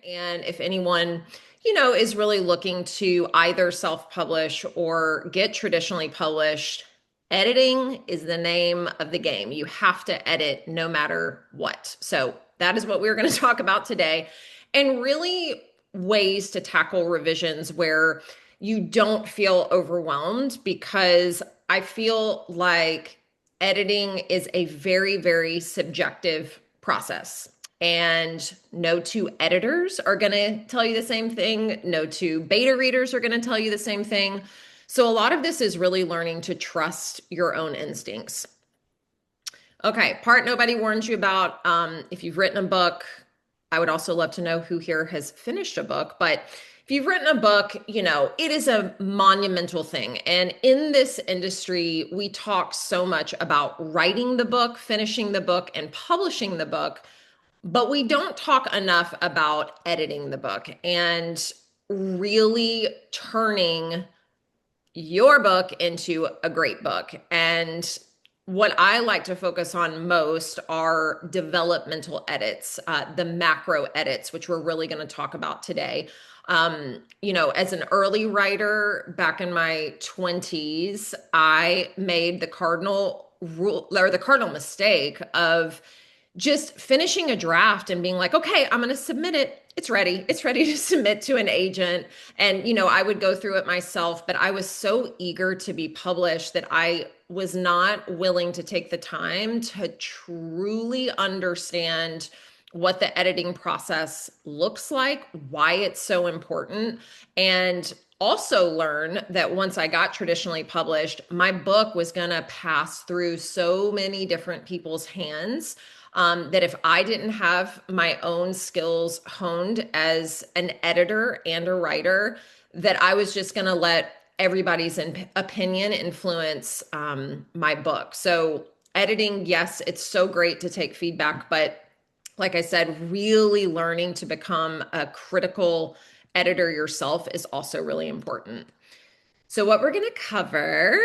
And if anyone, is really looking to either self-publish or get traditionally published, editing is the name of the game. You have to edit no matter what. So that is what we're going to talk about today. And really ways to tackle revisions where you don't feel overwhelmed, because I feel like editing is a very, very subjective process. And no two editors are going to tell you the same thing. No two beta readers are going to tell you the same thing. So a lot of this is really learning to trust your own instincts. Okay, part nobody warns you about. If you've written a book, I would also love to know who here has finished a book. But if you've written a book, it is a monumental thing. And in this industry, we talk so much about writing the book, finishing the book, and publishing the book. But we don't talk enough about editing the book and really turning your book into a great book. And what I like to focus on most are developmental edits, the macro edits, which we're really going to talk about today. As an early writer back in my 20s, I made the cardinal rule or the cardinal mistake of just finishing a draft and being like, okay, I'm going to submit it. It's ready. It's ready to submit to an agent. And, I would go through it myself, but I was so eager to be published that I was not willing to take the time to truly understand what the editing process looks like, why it's so important, and also learn that once I got traditionally published, my book was going to pass through so many different people's hands, that if I didn't have my own skills honed as an editor and a writer, that I was just going to let everybody's opinion influence my book. So editing, yes, it's so great to take feedback, but like I said, really learning to become a critical editor yourself is also really important. So what we're going to cover,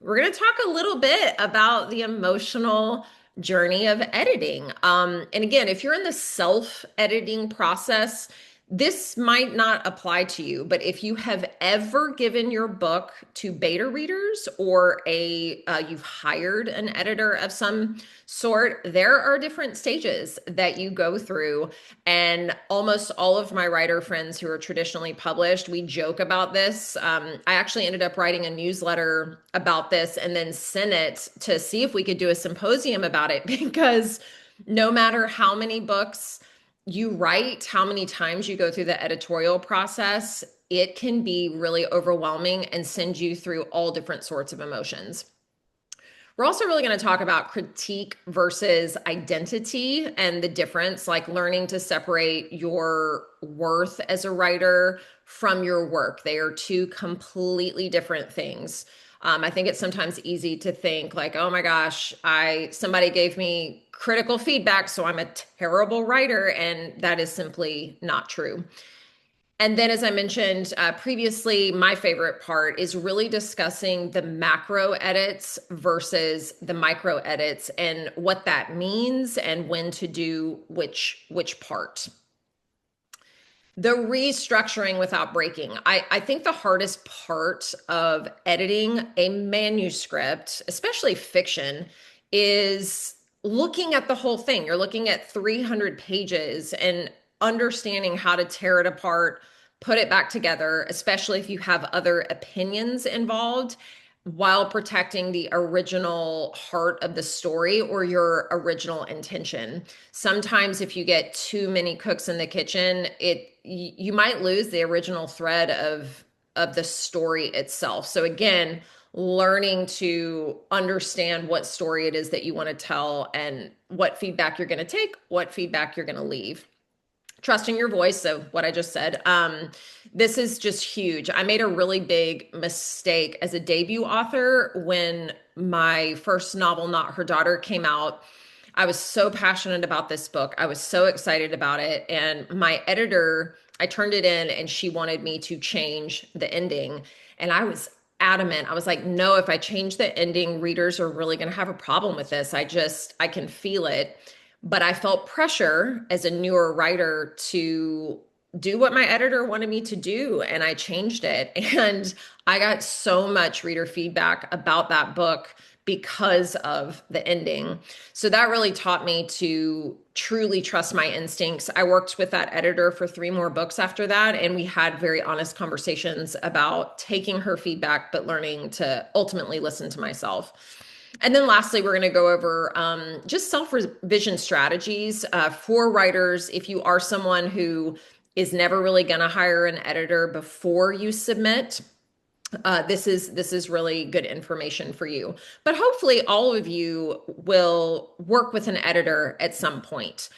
we're going to talk a little bit about the emotional journey of editing. And again, if you're in the self-editing process, this might not apply to you, but if you have ever given your book to beta readers or you've hired an editor of some sort, there are different stages that you go through. And almost all of my writer friends who are traditionally published, we joke about this. I actually ended up writing a newsletter about this and then sent it to see if we could do a symposium about it, because no matter how many books you write, how many times you go through the editorial process, it can be really overwhelming and send you through all different sorts of emotions. We're also really going to talk about critique versus identity and the difference, like learning to separate your worth as a writer from your work. They are two completely different things. I think it's sometimes easy to think like, oh my gosh, somebody gave me critical feedback, so I'm a terrible writer, and that is simply not true. And then, as I mentioned previously, my favorite part is really discussing the macro edits versus the micro edits and what that means and when to do which part. The restructuring without breaking. I think the hardest part of editing a manuscript, especially fiction, is looking at the whole thing. You're looking at 300 pages and understanding how to tear it apart, put it back together, especially if you have other opinions involved, while protecting the original heart of the story or your original intention. Sometimes if you get too many cooks in the kitchen, you might lose the original thread of the story itself. So again, learning to understand what story it is that you want to tell and what feedback you're going to take, what feedback you're going to leave. Trusting your voice. So what I just said, this is just huge. I made a really big mistake as a debut author when my first novel, Not Her Daughter, came out. I was so passionate about this book. I was so excited about it. And my editor, I turned it in and she wanted me to change the ending. And I was adamant. I was like, no, if I change the ending, readers are really going to have a problem with this. I can feel it. but I felt pressure as a newer writer to do what my editor wanted me to do, and I changed it. And I got so much reader feedback about that book because of the ending. So that really taught me to truly trust my instincts. I worked with that editor for three more books after that, and we had very honest conversations about taking her feedback, but learning to ultimately listen to myself. And then lastly, we're going to go over just self revision strategies for writers. If you are someone who is never really going to hire an editor before you submit, this is really good information for you. But hopefully, all of you will work with an editor at some point.